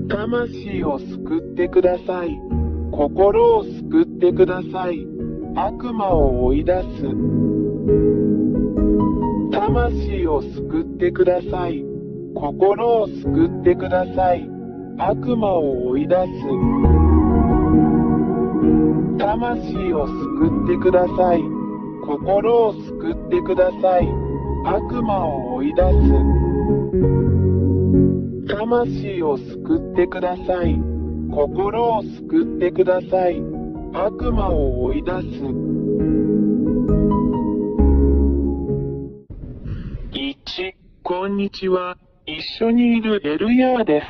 魂を救ってください。心を救ってください。悪魔を追い出す。魂を救ってください。心を救ってください。悪魔を追い出す。魂を救ってください。心を救ってください。悪魔を追い出す。魂を救ってください。心を救ってください。悪魔を追い出す。1、こんにちは。一緒にいるエルヤーです。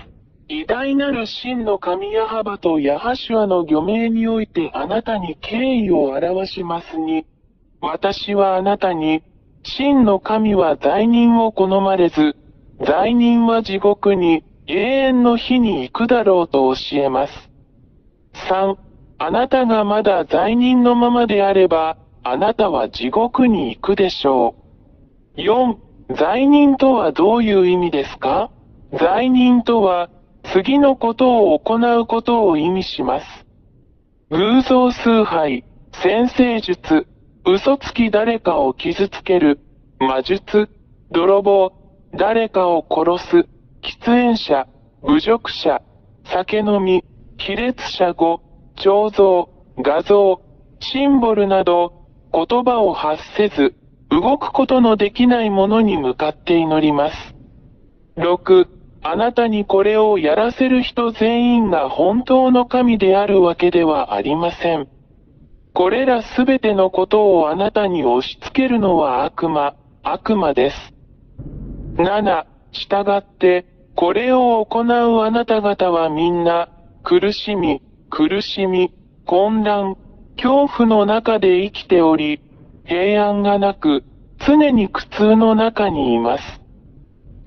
偉大なる真の神ヤハバとヤハシュアの御名においてあなたに敬意を表しますに、私はあなたに、真の神は罪人を好まれず、罪人は地獄に永遠の火に行くだろうと教えます。3、あなたがまだ罪人のままであれば、あなたは地獄に行くでしょう。4、罪人とはどういう意味ですか？罪人とは、次のことを行うことを意味します。偶像崇拝、占星術、嘘つき誰かを傷つける、魔術、泥棒、誰かを殺す、喫煙者、侮辱者、酒飲み、卑劣者語、彫像、画像、シンボルなど、言葉を発せず、動くことのできないものに向かって祈ります。6、あなたにこれをやらせる人全員が本当の神であるわけではありません。これらすべてのことをあなたに押し付けるのは悪魔です。7、従って、これを行うあなた方はみんな、苦しみ、混乱、恐怖の中で生きており、平安がなく、常に苦痛の中にいます。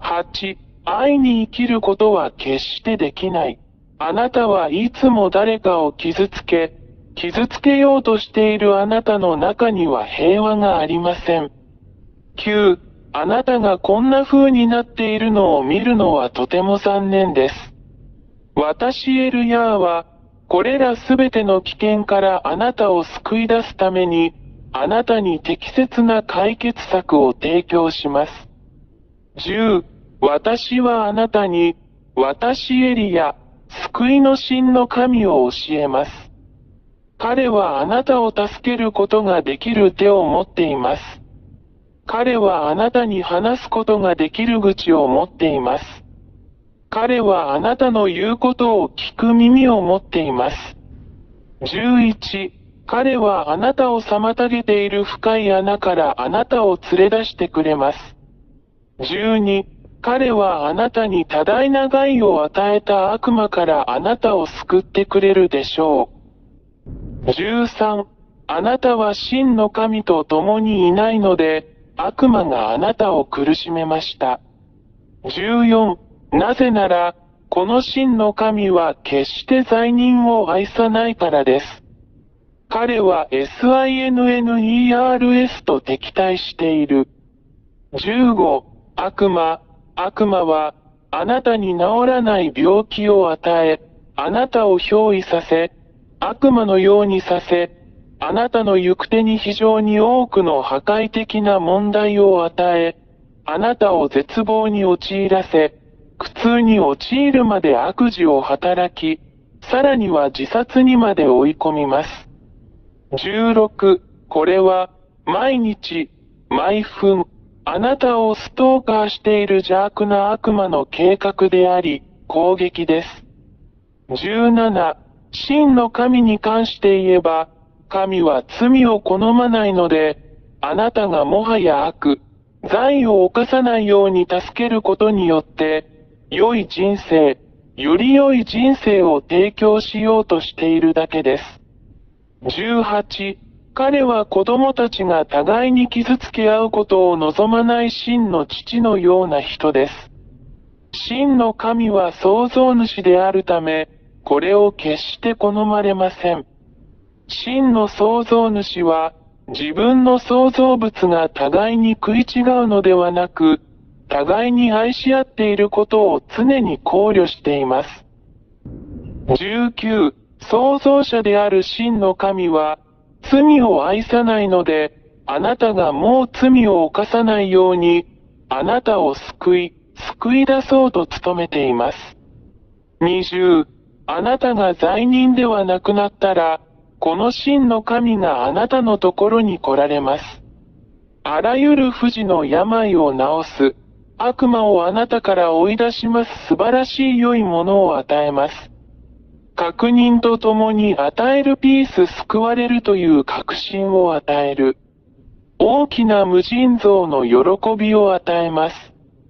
8、愛に生きることは決してできない。あなたはいつも誰かを傷つけようとしているあなたの中には平和がありません。9、あなたがこんな風になっているのを見るのはとても残念です。私エルヤーは、これらすべての危険からあなたを救い出すために、あなたに適切な解決策を提供します。10、私はあなたに、私エリヤ、救いの真の神を教えます。彼はあなたを助けることができる手を持っています。彼はあなたに話すことができる口を持っています。彼はあなたの言うことを聞く耳を持っています。11、彼はあなたを妨げている深い穴からあなたを連れ出してくれます。12、彼はあなたに多大な害を与えた悪魔からあなたを救ってくれるでしょう。13、あなたは真の神と共にいないので、悪魔があなたを苦しめました。14、なぜなら、この真の神は決して罪人を愛さないからです。彼は SINNERS と敵対している。15、悪魔は、あなたに治らない病気を与え、あなたを憑依させ、悪魔のようにさせ、あなたの行く手に非常に多くの破壊的な問題を与え、あなたを絶望に陥らせ、苦痛に陥るまで悪事を働き、さらには自殺にまで追い込みます。16、これは、毎日、毎分、あなたをストーカーしている邪悪な悪魔の計画であり、攻撃です。17、真の神に関して言えば、神は罪を好まないので、あなたがもはや罪を犯さないように助けることによって、より良い人生を提供しようとしているだけです。18、彼は子供たちが互いに傷つけ合うことを望まない真の父のような人です。真の神は創造主であるため、これを決して好まれません。真の創造主は、自分の創造物が互いに食い違うのではなく、互いに愛し合っていることを常に考慮しています。19、創造者である真の神は、罪を愛さないので、あなたがもう罪を犯さないように、あなたを救い出そうと努めています。20、あなたが罪人ではなくなったら、この真の神があなたのところに来られます。あらゆる不治の病を治す、悪魔をあなたから追い出します素晴らしい良いものを与えます。確認とともに与えるピース救われるという確信を与える。大きな無尽蔵の喜びを与えます。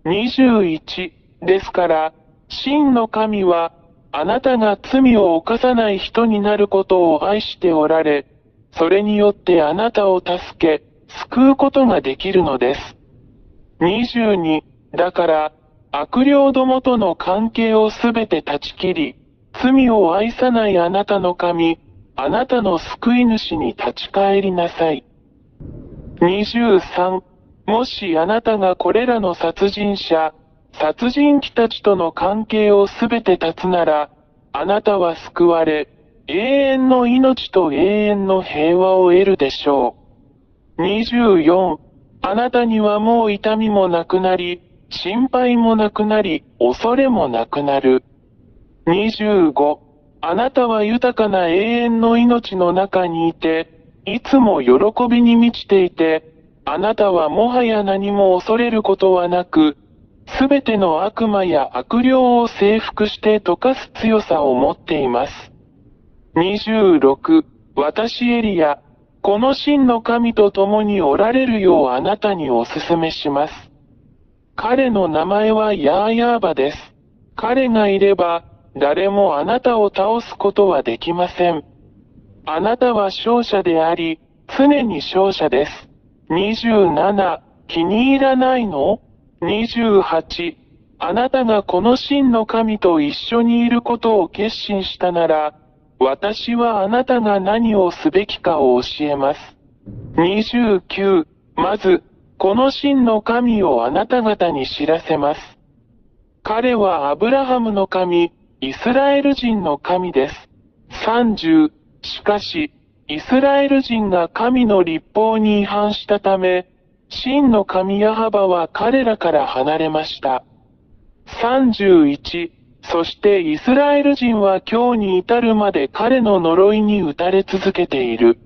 21ですから、真の神は、あなたが罪を犯さない人になることを愛しておられ、それによってあなたを助け、救うことができるのです。22だから、悪霊どもとの関係をすべて断ち切り、罪を愛さないあなたの神、あなたの救い主に立ち返りなさい。23もしあなたがこれらの殺人者、殺人鬼たちとの関係をすべて断つなら、あなたは救われ、永遠の命と永遠の平和を得るでしょう。24あなたにはもう痛みもなくなり、心配もなくなり、恐れもなくなる。25あなたは豊かな永遠の命の中にいて、いつも喜びに満ちていて、あなたはもはや何も恐れることはなく、すべての悪魔や悪霊を征服して溶かす強さを持っています。26私エリア、この真の神と共におられるようあなたにお勧めします。彼の名前はヤーヤーバです。彼がいれば、誰もあなたを倒すことはできません。あなたは勝者であり、常に勝者です。27、気に入らないの ?28、あなたがこの真の神と一緒にいることを決心したなら、私はあなたが何をすべきかを教えます。29、まず、この真の神をあなた方に知らせます。彼はアブラハムの神、イスラエル人の神です。30、しかし、イスラエル人が神の律法に違反したため、真の神ヤハバは彼らから離れました。31、そしてイスラエル人は今日に至るまで彼の呪いに打たれ続けている。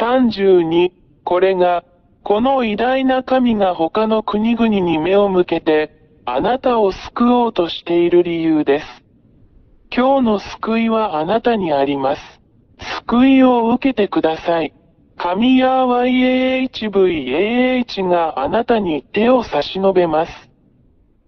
32、これが、この偉大な神が他の国々に目を向けて、あなたを救おうとしている理由です。今日の救いはあなたにあります。救いを受けてください。神ヤー YAHVAH があなたに手を差し伸べます。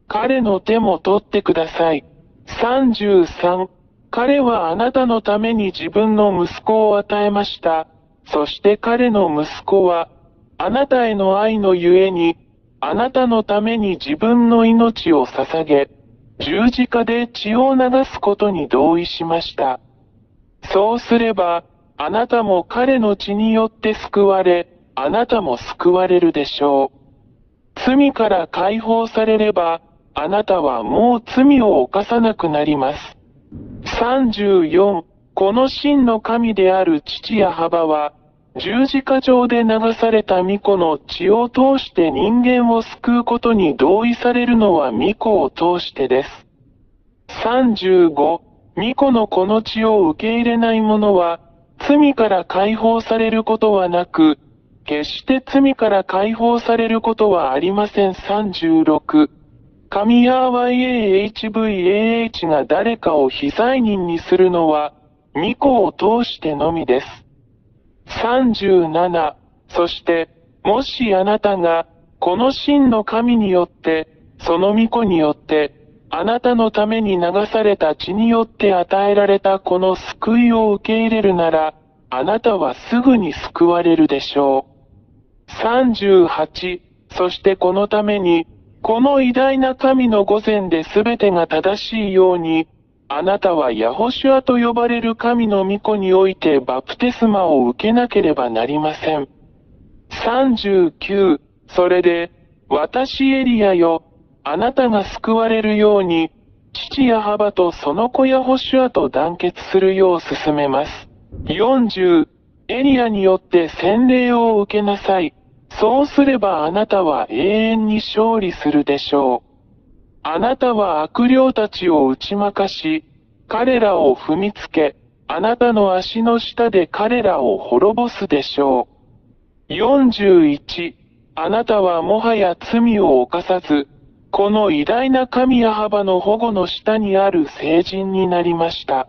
彼の手も取ってください。33、彼はあなたのために自分の息子を与えました。そして彼の息子は、あなたへの愛のゆえに、あなたのために自分の命を捧げ、十字架で血を流すことに同意しました。そうすれば、あなたも彼の血によって救われ、あなたも救われるでしょう。罪から解放されれば、あなたはもう罪を犯さなくなります。34、この真の神である父ヤハバは、十字架上で流された御子の血を通して人間を救うことに同意されるのは御子を通してです。35、御子のこの血を受け入れない者は、罪から解放されることはなく、決して罪から解放されることはありません。36、神ヤー YAHVAH が誰かを非罪人にするのは、御子を通してのみです。37、そして、もしあなたが、この真の神によって、その御子によって、あなたのために流された血によって与えられたこの救いを受け入れるなら、あなたはすぐに救われるでしょう。38、そしてこのために、この偉大な神の御前で全てが正しいように、あなたはヤホシュアと呼ばれる神の御子においてバプテスマを受けなければなりません。39、それで、私エリアよ、あなたが救われるように、父ヤハバとその子ヤホシュアと団結するよう進めます。40、エリアによって洗礼を受けなさい。そうすればあなたは永遠に勝利するでしょう。あなたは悪霊たちを打ち負かし、彼らを踏みつけ、あなたの足の下で彼らを滅ぼすでしょう。41、あなたはもはや罪を犯さず、この偉大な神ヤハバの保護の下にある聖人になりました。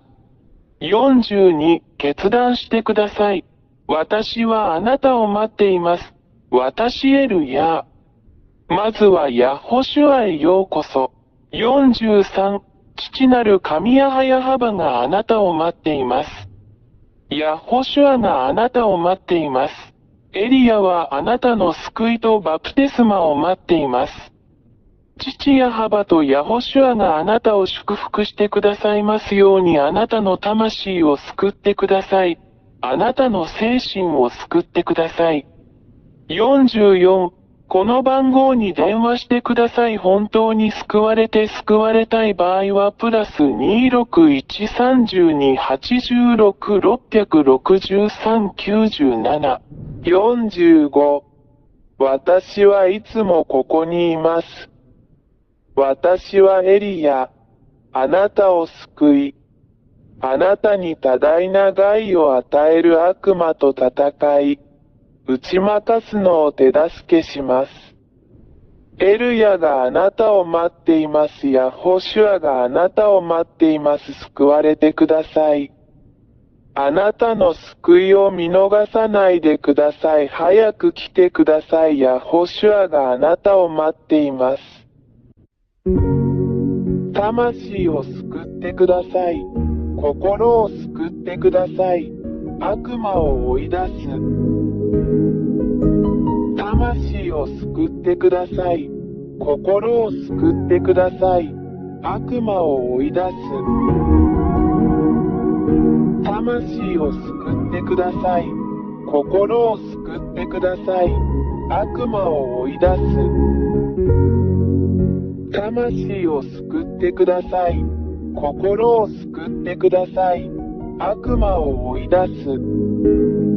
42、決断してください。私はあなたを待っています。私エルヤ。まずはヤホシュアへようこそ。43、父なる神ヤハヤハバがあなたを待っています。ヤホシュアがあなたを待っています。エリアはあなたの救いとバプテスマを待っています。父ヤハバとヤホシュアがあなたを祝福してくださいますようにあなたの魂を救ってください。あなたの精神を救ってください。44、この番号に電話してください。本当に救われて救われたい場合はプラス2613286666397。45、私はいつもここにいます。私はエリヤ、あなたを救い、あなたに多大な害を与える悪魔と戦い、打ち負かすのを手助けします。エルヤがあなたを待っています。ヤホシュアがあなたを待っています。救われてください。あなたの救いを見逃さないでください。早く来てください。ヤホシュアがあなたを待っています。魂を救ってください。心を救ってください。悪魔を追い出す。魂を救ってください。心を救ってください。悪魔を追い出す。魂を救ってください。心を救ってください。悪魔を追い出す。魂を救ってください。心を救ってください。悪魔を追い出す。